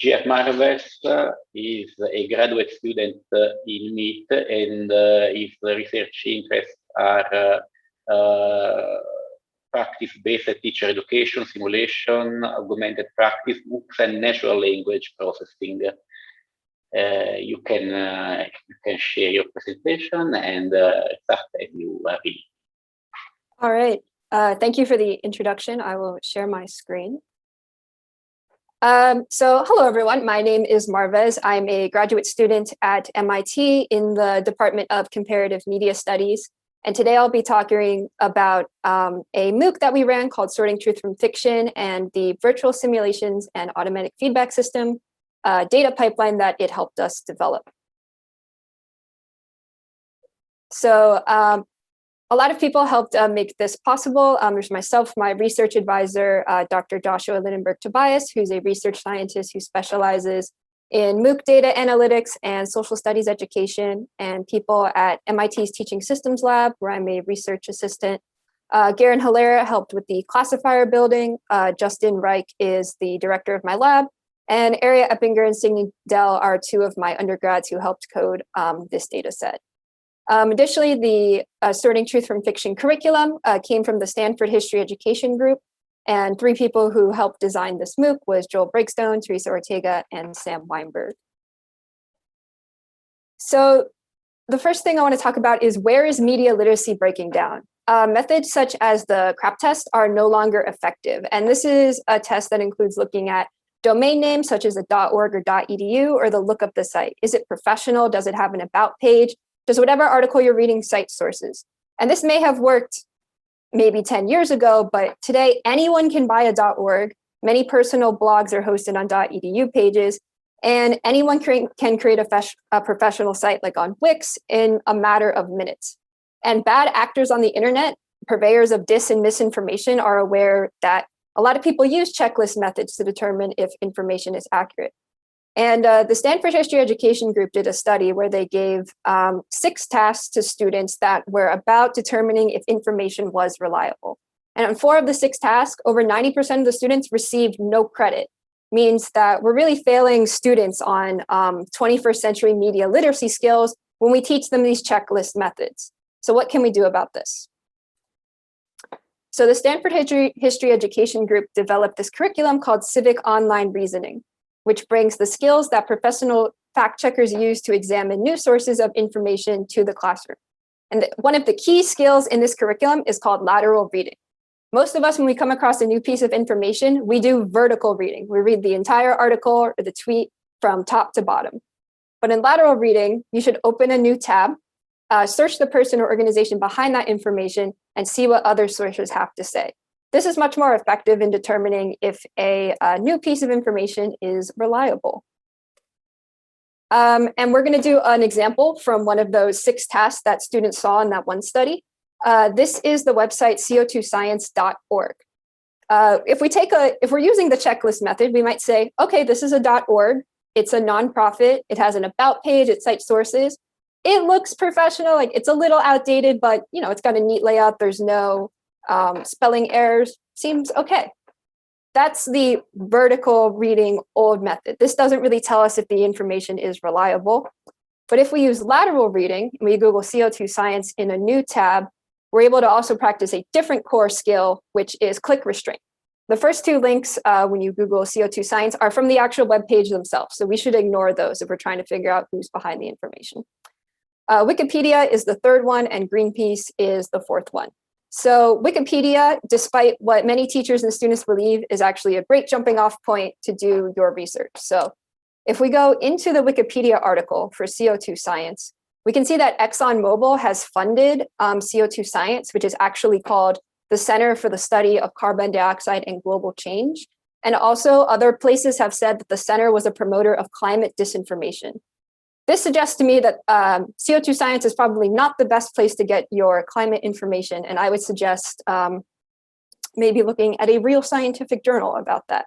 Jeff Marvez is a graduate student in MIT, and his research interests are practice-based teacher education, simulation, augmented practice, MOOCs, and natural language processing. You can share your presentation and start as you are ready. All right. Thank you for the introduction. I will share my screen. So hello, everyone. My name is Marvez. I'm a graduate student at MIT in the Department of Comparative Media Studies. And today I'll be talking about a MOOC that we ran called Sorting Truth from Fiction and the virtual simulations and automatic feedback system data pipeline that it helped us develop. So a lot of people helped make this possible. There's myself, my research advisor, Dr. Joshua Lindenberg-Tobias, who's a research scientist who specializes in MOOC data analytics and social studies education, and people at MIT's Teaching Systems Lab, where I'm a research assistant. Garen Hilera helped with the classifier building. Justin Reich is the director of my lab. And Aria Eppinger and Signe Dell are two of my undergrads who helped code this data set. Additionally, the Sorting Truth from Fiction curriculum came from the Stanford History Education Group, and three people who helped design this MOOC was Joel Breakstone, Teresa Ortega, and Sam Weinberg. So the first thing I want to talk about is, where is media literacy breaking down? Methods such as the CRAP test are no longer effective, and this is a test that includes looking at domain names such as a .org or .edu, or the look up the site. Is it professional? Does it have an about page? Does whatever article you're reading cite sources? And this may have worked maybe 10 years ago, but today anyone can buy a .org. Many personal blogs are hosted on .edu pages, and anyone can create a professional site like on Wix in a matter of minutes. And bad actors on the internet, purveyors of dis and misinformation, are aware that a lot of people use checklist methods to determine if information is accurate. And the Stanford History Education Group did a study where they gave 6 tasks to students that were about determining if information was reliable. And on 4 of the 6 tasks, over 90% of the students received no credit. Means that we're really failing students on 21st century media literacy skills when we teach them these checklist methods. So what can we do about this? So the Stanford History Education Group developed this curriculum called Civic Online Reasoning, which brings the skills that professional fact checkers use to examine new sources of information to the classroom. And one of the key skills in this curriculum is called lateral reading. Most of us, when we come across a new piece of information, we do vertical reading. We read the entire article or the tweet from top to bottom. But in lateral reading, you should open a new tab, search the person or organization behind that information, and see what other sources have to say. This is much more effective in determining if a new piece of information is reliable. And we're going to do an example from one of those 6 tasks that students saw in that one study. This is the website co2science.org. If we're using the checklist method, we might say, okay, this is a .org. It's a nonprofit. It has an about page. It cites sources. It looks professional. Like, it's a little outdated, but it's got a neat layout. There's no spelling errors. Seems okay. That's the vertical reading old method. This doesn't really tell us if the information is reliable. But if we use lateral reading, and we Google CO2 Science in a new tab, we're able to also practice a different core skill, which is click restraint. The first 2 links when you Google CO2 Science are from the actual web page themselves. So we should ignore those if we're trying to figure out who's behind the information. Wikipedia is the 3rd one, and Greenpeace is the 4th one. So Wikipedia, despite what many teachers and students believe, is actually a great jumping off point to do your research. So if we go into the Wikipedia article for CO2 Science, we can see that ExxonMobil has funded CO2 Science, which is actually called the Center for the Study of Carbon Dioxide and Global Change. And also other places have said that the center was a promoter of climate disinformation. This suggests to me that CO2 Science is probably not the best place to get your climate information, and I would suggest maybe looking at a real scientific journal about that.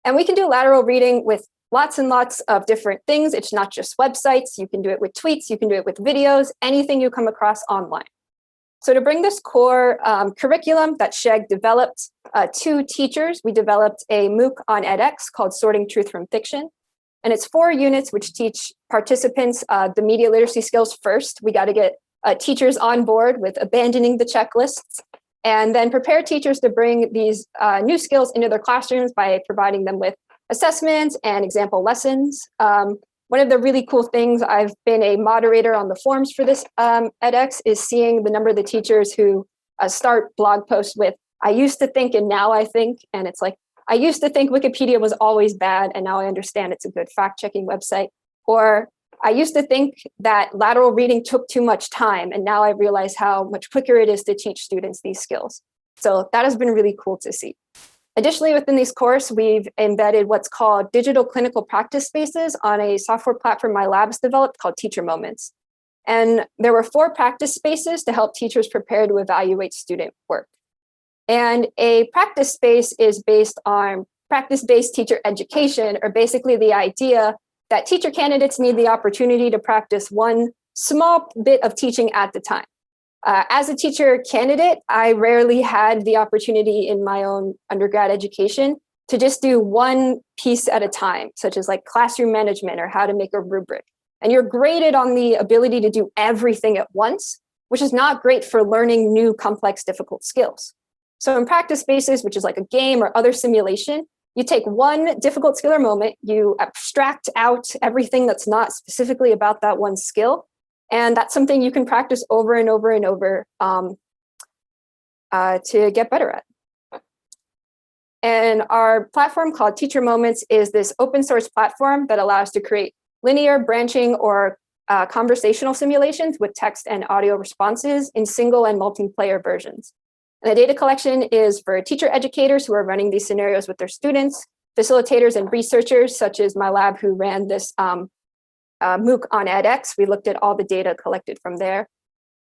And we can do lateral reading with lots and lots of different things. It's not just websites. You can do it with tweets. You can do it with videos, anything you come across online. So to bring this core curriculum that Sheg developed to teachers, we developed a MOOC on edX called Sorting Truth from Fiction. And it's 4 units which teach participants the media literacy skills first. We got to get teachers on board with abandoning the checklists, and then prepare teachers to bring these new skills into their classrooms by providing them with assessments and example lessons. One of the really cool things, I've been a moderator on the forums for this edX, is seeing the number of the teachers who start blog posts with, I used to think and now I think, and it's like, I used to think Wikipedia was always bad and now I understand it's a good fact-checking website. Or I used to think that lateral reading took too much time and now I realize how much quicker it is to teach students these skills. So that has been really cool to see. Additionally, within this course, we've embedded what's called digital clinical practice spaces on a software platform my lab's developed called Teacher Moments. And there were 4 practice spaces to help teachers prepare to evaluate student work. And a practice space is based on practice-based teacher education, or basically the idea that teacher candidates need the opportunity to practice one small bit of teaching at the time. As a teacher candidate, I rarely had the opportunity in my own undergrad education to just do one piece at a time, such as like classroom management or how to make a rubric. And you're graded on the ability to do everything at once, which is not great for learning new, complex, difficult skills. So in practice spaces, which is like a game or other simulation, you take one difficult skill or moment, you abstract out everything that's not specifically about that one skill, and that's something you can practice over and over and over to get better at. And our platform called Teacher Moments is this open source platform that allows to create linear, branching, or conversational simulations with text and audio responses in single and multiplayer versions. And the data collection is for teacher educators who are running these scenarios with their students, facilitators and researchers, such as my lab who ran this MOOC on edX. We looked at all the data collected from there.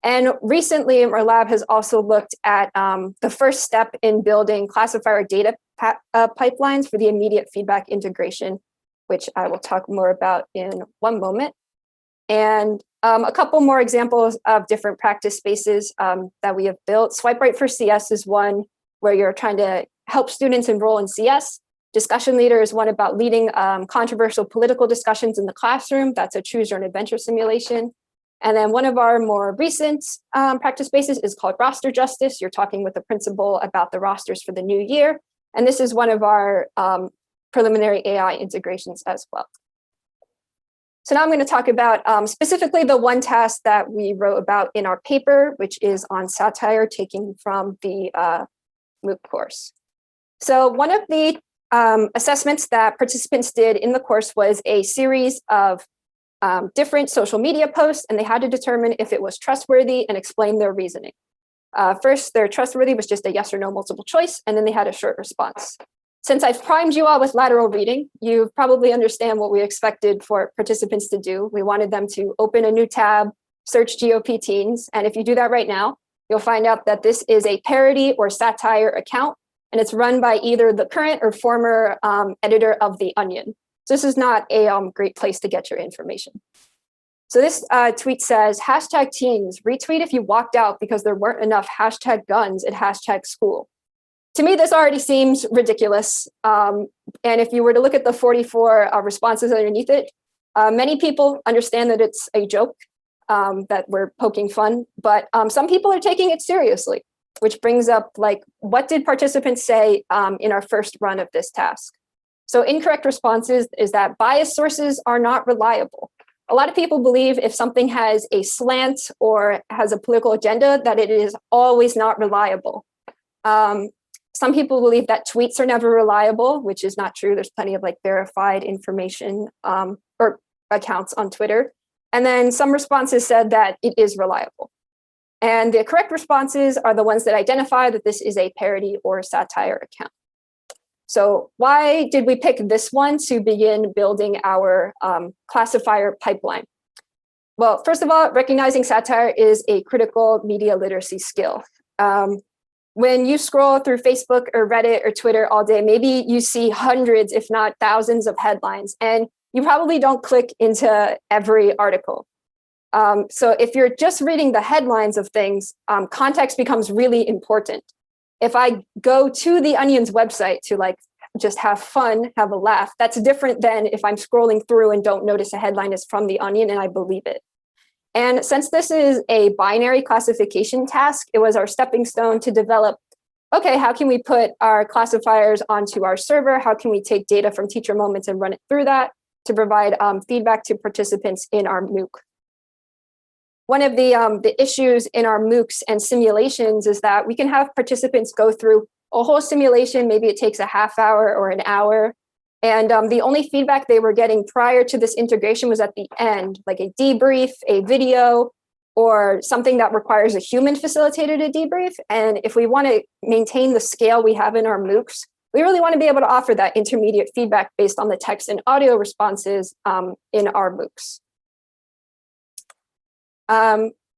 And recently, our lab has also looked at the first step in building classifier data pipelines for the immediate feedback integration, which I will talk more about in one moment. And a couple more examples of different practice spaces that we have built. Swipe Right for CS is one where you're trying to help students enroll in CS. Discussion Leader is one about leading controversial political discussions in the classroom. That's a choose your own adventure simulation. And then one of our more recent practice spaces is called Roster Justice. You're talking with the principal about the rosters for the new year. And this is one of our preliminary AI integrations as well. So now I'm going to talk about specifically the one task that we wrote about in our paper, which is on satire taken from the MOOC course. So one of the assessments that participants did in the course was a series of different social media posts, and they had to determine if it was trustworthy and explain their reasoning. First, their trustworthy was just a yes or no multiple choice, and then they had a short response. Since I've primed you all with lateral reading, you probably understand what we expected for participants to do. We wanted them to open a new tab, search GOP teens, and if you do that right now, you'll find out that this is a parody or satire account, and it's run by either the current or former editor of The Onion. So this is not a great place to get your information. So this tweet says, #teens, retweet if you walked out because there weren't enough #guns at #school. To me, this already seems ridiculous. And if you were to look at the 44 responses underneath it, many people understand that it's a joke, that we're poking fun, but some people are taking it seriously, which brings up, like, what did participants say in our first run of this task? So incorrect responses is that biased sources are not reliable. A lot of people believe if something has a slant or has a political agenda, that it is always not reliable. Some people believe that tweets are never reliable, which is not true. There's plenty of like verified information or accounts on Twitter. And then some responses said that it is reliable. And the correct responses are the ones that identify that this is a parody or satire account. So why did we pick this one to begin building our classifier pipeline? Well, first of all, recognizing satire is a critical media literacy skill. When you scroll through Facebook or Reddit or Twitter all day, maybe you see hundreds, if not thousands of headlines, and you probably don't click into every article. So if you're just reading the headlines of things, context becomes really important. If I go to the Onion's website to like just have fun, have a laugh. That's different than if I'm scrolling through and don't notice a headline is from The Onion and I believe it. And since this is a binary classification task, it was our stepping stone to develop, okay, how can we put our classifiers onto our server? How can we take data from teacher moments and run it through that to provide feedback to participants in our MOOC? One of the issues in our MOOCs and simulations is that we can have participants go through a whole simulation. Maybe it takes a half hour or an hour. And the only feedback they were getting prior to this integration was at the end, like a debrief, a video, or something that requires a human facilitator to debrief. And if we want to maintain the scale we have in our MOOCs, we really want to be able to offer that intermediate feedback based on the text and audio responses in our MOOCs.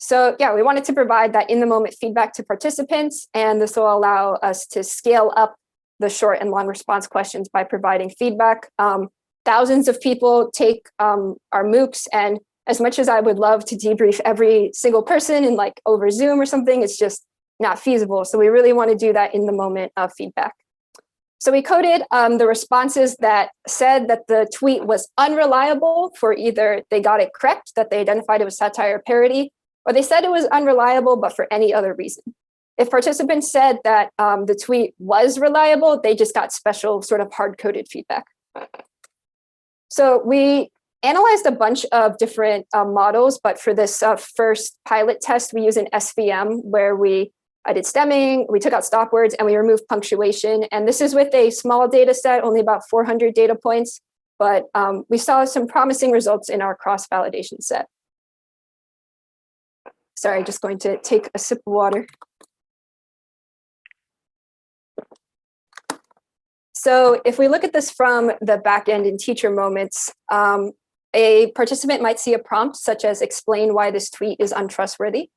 So yeah, we wanted to provide that in-the-moment feedback to participants, and this will allow us to scale up the short and long response questions by providing feedback. Thousands of people take our MOOCs, and as much as I would love to debrief every single person in like over Zoom or something, it's just not feasible. So we really want to do that in the moment of feedback. So we coded the responses that said that the tweet was unreliable for either they got it correct, that they identified it was satire or parody, or they said it was unreliable, but for any other reason. If participants said that the tweet was reliable, they just got special sort of hard-coded feedback. So we analyzed a bunch of different models, but for this first pilot test, we use an SVM where I did stemming, we took out stop words, and we removed punctuation. And this is with a small data set, only about 400 data points, but we saw some promising results in our cross-validation set. Sorry, just going to take a sip of water. So if we look at this from the back end in teacher moments, a participant might see a prompt such as explain why this tweet is untrustworthy.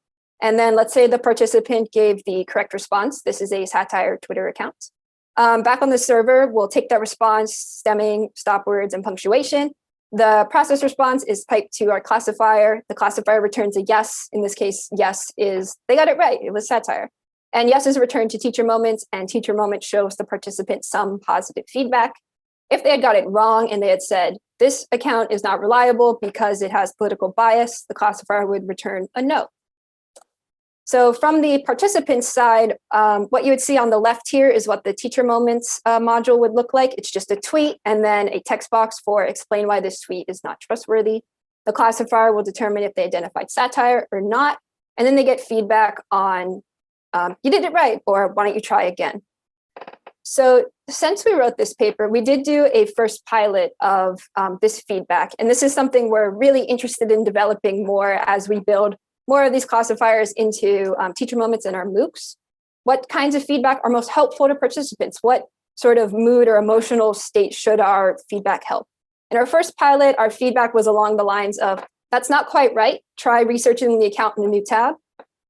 And then let's say the participant gave the correct response. This is a satire Twitter account. Back on the server, we'll take that response, stemming, stop words, and punctuation. The process response is piped to our classifier. The classifier returns a yes. In this case, yes is, they got it right, it was satire. And yes is returned to teacher moments, and teacher moments shows the participant some positive feedback. If they had got it wrong and they had said, this account is not reliable because it has political bias, the classifier would return a no. So from the participant side, what you would see on the left here is what the teacher moments module would look like. It's just a tweet and then a text box for explain why this tweet is not trustworthy. The classifier will determine if they identified satire or not. And then they get feedback on, you did it right, or why don't you try again? So since we wrote this paper, we did do a first pilot of this feedback. And this is something we're really interested in developing more as we build more of these classifiers into teacher moments in our MOOCs. What kinds of feedback are most helpful to participants? What sort of mood or emotional state should our feedback help? In our first pilot, our feedback was along the lines of, that's not quite right. Try researching the account in a new tab.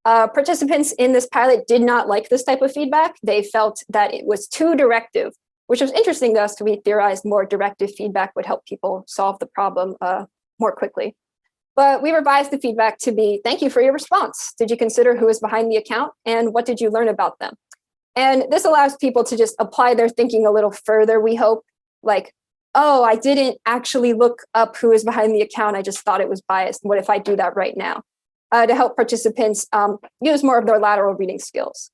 Participants in this pilot did not like this type of feedback. They felt that it was too directive, which was interesting to us because we theorized more directive feedback would help people solve the problem more quickly. But we revised the feedback to be, thank you for your response. Did you consider who is behind the account and what did you learn about them? And this allows people to just apply their thinking a little further, we hope. Like, oh, I didn't actually look up who is behind the account. I just thought it was biased. What if I do that right now? To help participants use more of their lateral reading skills.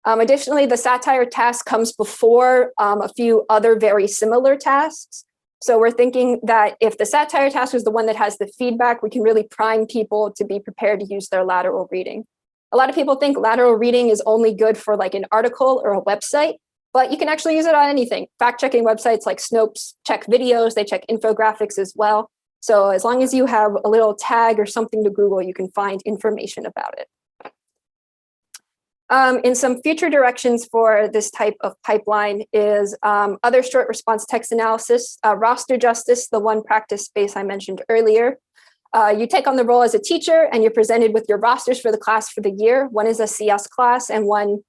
Additionally, the satire task comes before a few other very similar tasks. So we're thinking that if the satire task is the one that has the feedback, we can really prime people to be prepared to use their lateral reading. A lot of people think lateral reading is only good for like an article or a website, but you can actually use it on anything. Fact-checking websites like Snopes check videos, they check infographics as well. So as long as you have a little tag or something to Google, you can find information about it. In some future directions for this type of pipeline is other short response text analysis, roster justice, the one practice space I mentioned earlier. You take on the role as a teacher and you're presented with your rosters for the class for the year. One is a CS class and one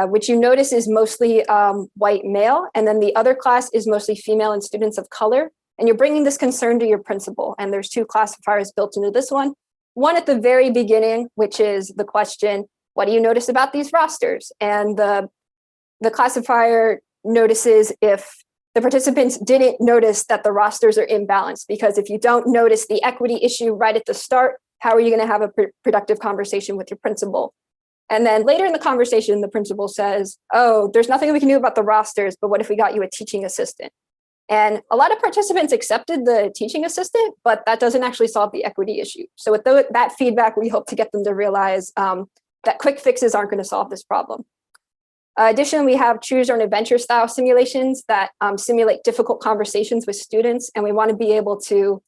which you notice is mostly white male. And then the other class is mostly female and students of color. And you're bringing this concern to your principal. And there's two classifiers built into this one. One at the very beginning, which is the question, what do you notice about these rosters? And the classifier notices if the participants didn't notice that the rosters are imbalanced, because if you don't notice the equity issue right at the start, how are you going to have a productive conversation with your principal? And then later in the conversation, the principal says, oh, there's nothing we can do about the rosters, but what if we got you a teaching assistant? And a lot of participants accepted the teaching assistant, but that doesn't actually solve the equity issue. So with that feedback, we hope to get them to realize that quick fixes aren't going to solve this problem. Additionally, we have choose your own adventure style simulations that simulate difficult conversations with students. And we want to be able to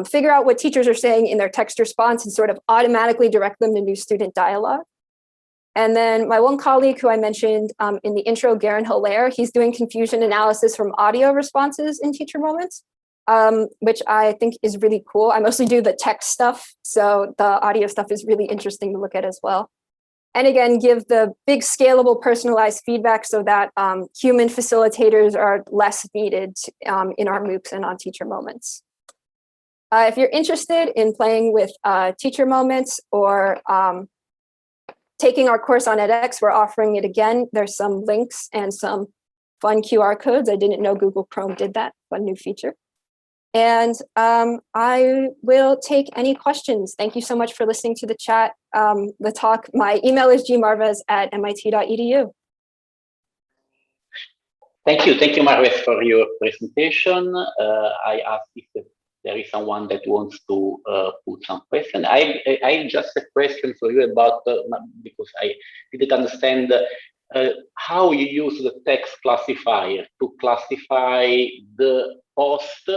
figure out what teachers are saying in their text response and sort of automatically direct them to new student dialogue. And then my one colleague who I mentioned in the intro, Garen Hilaire, he's doing confusion analysis from audio responses in teacher moments, which I think is really cool. I mostly do the text stuff, so the audio stuff is really interesting to look at as well. And again, give the big scalable personalized feedback so that human facilitators are less needed in our MOOCs and on teacher moments. If you're interested in playing with teacher moments or taking our course on edX, we're offering it again. There's some links and some fun QR codes. I didn't know Google Chrome did that, fun new feature. And I will take any questions. Thank you so much for listening to the chat, the talk. My email is gmarvez@mit.edu. Thank you, Marvez, for your presentation. I asked if there is someone that wants to put some question. I just a question for you about, because I didn't understand how you use the text classifier to classify the post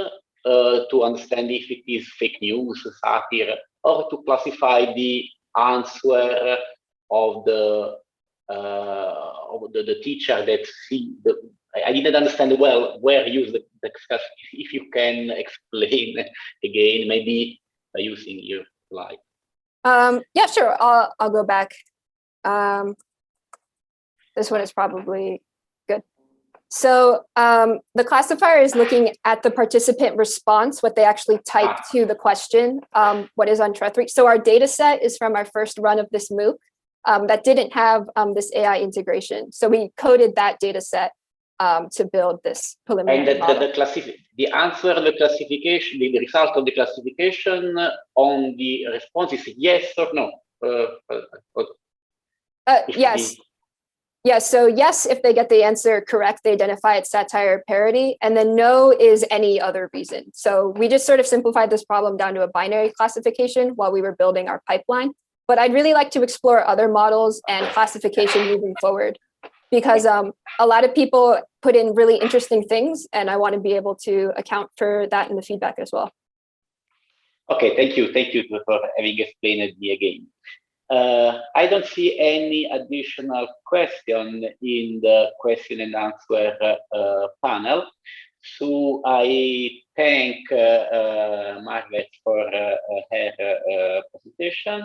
to understand if it is fake news, satire, or to classify the answer of the teacher that see the. I didn't understand well where use the text. If you can explain again, maybe by using your slide. Yeah, sure. I'll go back. This one is probably good. So the classifier is looking at the participant response, what they actually type to the question, what is untruthful. So our data set is from our first run of this MOOC that didn't have this AI integration. So we coded that data set to build this preliminary and model. The answer, the classification, the result of the classification on the response is yes or no? Yes. Yes, so yes, if they get the answer correct, they identify it's satire or parody, and then no is any other reason. So we just sort of simplified this problem down to a binary classification while we were building our pipeline. But I'd really like to explore other models and classification moving forward, because a lot of people put in really interesting things, and I want to be able to account for that in the feedback as well. Okay, thank you for having explained me again. I don't see any additional question in the question and answer panel. So I thank Marvez for her presentation.